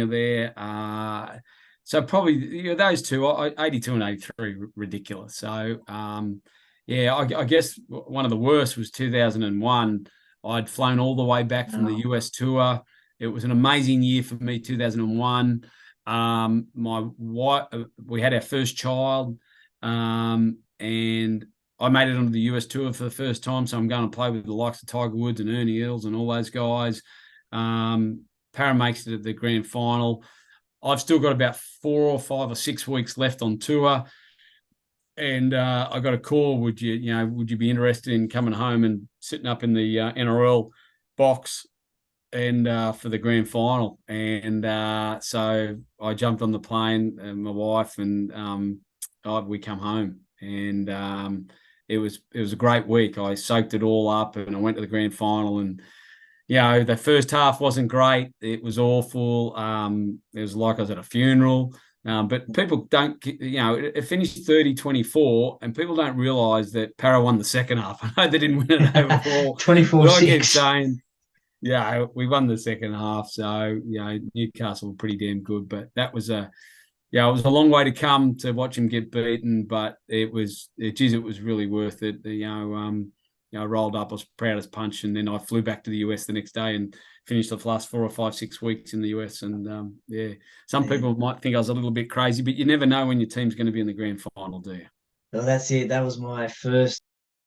there. So probably those two, 82 and 83, ridiculous. So yeah, I guess one of the worst was 2001. I'd flown all the way back from the Oh, US tour. It was an amazing year for me, 2001. My wife, we had our first child, and I made it onto the US tour for the first time. So I'm going to play with the likes of Tiger Woods and Ernie Els and all those guys. Para makes it at the grand final. I've still got about 4 or 5 or 6 weeks left on tour, and I got a call. Would you be interested in coming home and sitting up in the NRL box and for the grand final? And so I jumped on the plane, and my wife and we come home, and it was a great week. I soaked it all up, and I went to the grand final, and the first half wasn't great. It was awful. It was like I was at a funeral. But people don't, it finished 30-24, and people don't realise that Para won the second half. I know they didn't win it overall, but I keep 24-6. saying, yeah, we won the second half. So, Newcastle were pretty damn good. But it was a long way to come to watch him get beaten, but it was really worth it. I rolled up, I was proud as punch, and then I flew back to the US the next day and finished the last 4 or 5, 6 weeks in the US. And some people might think I was a little bit crazy, but you never know when your team's going to be in the grand final, do you? Well, that's it. That was my first